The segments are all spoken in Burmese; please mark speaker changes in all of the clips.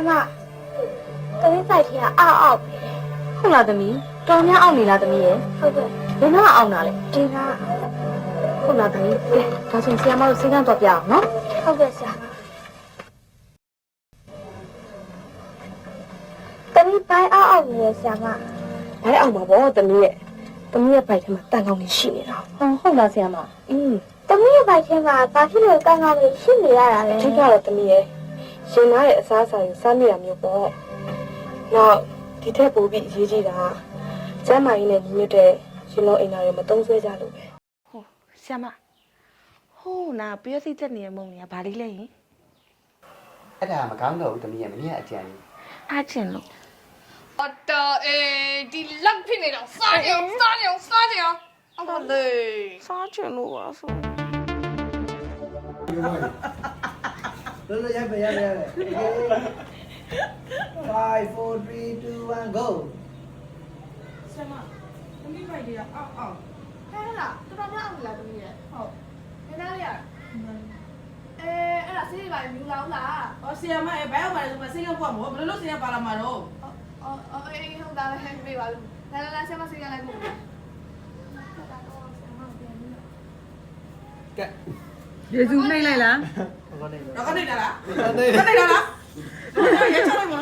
Speaker 1: မတမီးဆိုင်ထဲကအောက်ဟုတ်လားသမီးတော်များအောင်နေလားသမီးရဲ့ဟုတ်ကဲ့ဘယ်တော့အောင်တာလဲဒီကဟုတ်လားသမီးကဲဒါဆိုဆရာမတို့စဉ်းစားတော့ပြအောင်နော်ဟုတ်ကဲ့ဆရာတမီးဘိုင်းအောက်နေရဆရာမဘိုင်းအောင်ပါဗောတမီးရဲ့ဘိုက်ထဲမှာတန်ကောင်းနေရှိနေတာဟုတ်လားဆရာမတမီးရဲ့ဘိုက်ထဲမှာဘာဖြစ်လို့တန်ကောင်းနေရှိနေရတာလဲဒီကတော့တမီးရဲ့ရှင်သားရဲ့အစားအစာကိုစားမိတာမျိုးပေါ့နောက်ဒီထက်ပိုပြီးအရေးကြီးတာကျမ်းမာရေးနဲ့ညီညွတ်တဲ့ရှင်လုံးအိမ်သားတွေမတုံးဆွဲကြလို့ပဲဟုတ်ဆရာမဟိုးနာပြည့်စည်တဲ့နေရာမုံနေရဘာလေးလဲရင်
Speaker 2: အဲ့ဒါမကောင်းတော့ဘူးတမီးရဲ့မင်းကအကြံကြီး
Speaker 1: အားချင်လို့
Speaker 3: အတော်ဒီလက်ဖြစ်နေတော့စားကြအောင်အော်လေ
Speaker 1: စားချင်လို့ပါဆို
Speaker 4: လို့ရပါ5 4 3 2 1 go
Speaker 3: ဆရာမသမီးပိုက်ကြီးကအောက်ဟဲ့လားတော်တော်များအောင်လားသမီးရဲ့ဟုတ်ခဏလေးရအဲ့ဒါဆေးတွေပါမြူလာဦးလား
Speaker 5: 哦，是啊，嘛，不要买什么新疆货，我不是新疆巴拉马喽。
Speaker 3: ဟုတ်တာပဲဟဲ့ပြေးပါလို့လာဆရာမဆေးရလိုက်ပို့
Speaker 4: ကဲ
Speaker 5: 耶稣内来啦？哪个内来啦？哪内来啦？也出来吗？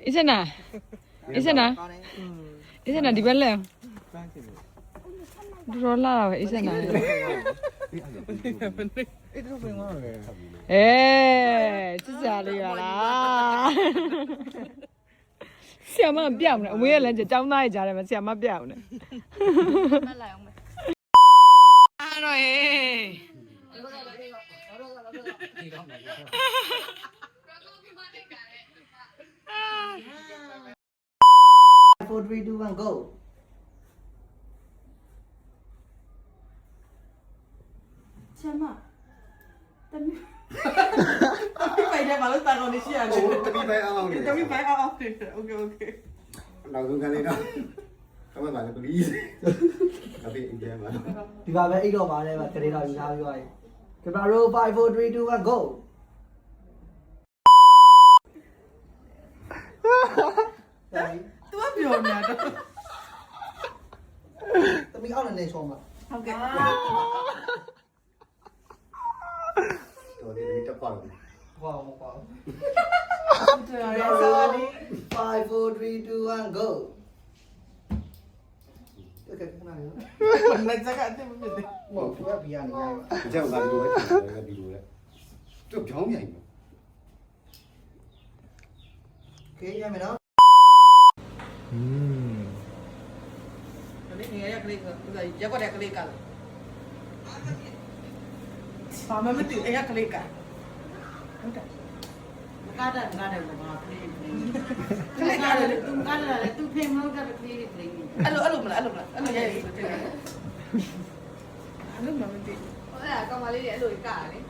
Speaker 6: 医生呐，医生呐，医生呐，ဒီဘက်လဲတော်လာပဲ医生呐ကြည့်စားလေးရလားဆရာမပြောင်းနေအမွေးရလည်းကျောင်းသားရကြတယ်မဆရာမပြောင်းနေ
Speaker 3: မလိုက်အောင်မယ်
Speaker 6: အားတော့ဟေး
Speaker 4: 4 3 2 1 go
Speaker 5: 什么？等你，你买的马路打工的是啊？
Speaker 2: တမီးပဲအောင်နေ
Speaker 5: 等你买啊，OK OK。
Speaker 2: နောက်ဆုံးကလေးတော့အမပါလေ please အဖေအင်ဂျင်ပါ
Speaker 4: ဒီပါပဲအိတ်တော့ပါလဲပါတရေတော်ယူထားပြီးသွားပြီကင်မရာ 5 4 3 2 1 go
Speaker 5: 多漂亮的！
Speaker 4: တမီးအောက်နဲ့နေဆုံးပါ
Speaker 5: OK。
Speaker 2: တော်ဒီတက်ပါလို့
Speaker 4: ဟောမပေါ့
Speaker 5: 对啊，5
Speaker 4: 4 3 2 1 go โอเคခဏလေး
Speaker 5: 那这个对不对？
Speaker 4: ဟောပြပြရနေပါ
Speaker 2: အကြောက်ကဒီလိုပဲဒီလိုလေသူပြောင်းမြိုင်နော်
Speaker 4: โอเคရမယ်နော်
Speaker 5: 你也要可以个，不是，要过来可以干了。妈妈们对，哎呀可以干。
Speaker 7: ကားတယ်ဘာကလေး
Speaker 5: 可以干了。
Speaker 7: သူကားတယ်သူဖေးမလို့ကလေးလေးကလေး
Speaker 5: အဲ့လိုမလားအဲ့လိုရဲရဲအဲ့လိုမမသိ
Speaker 3: အဲ့ဒါကောင်မလေးတွေအဲ့လိုကရတယ်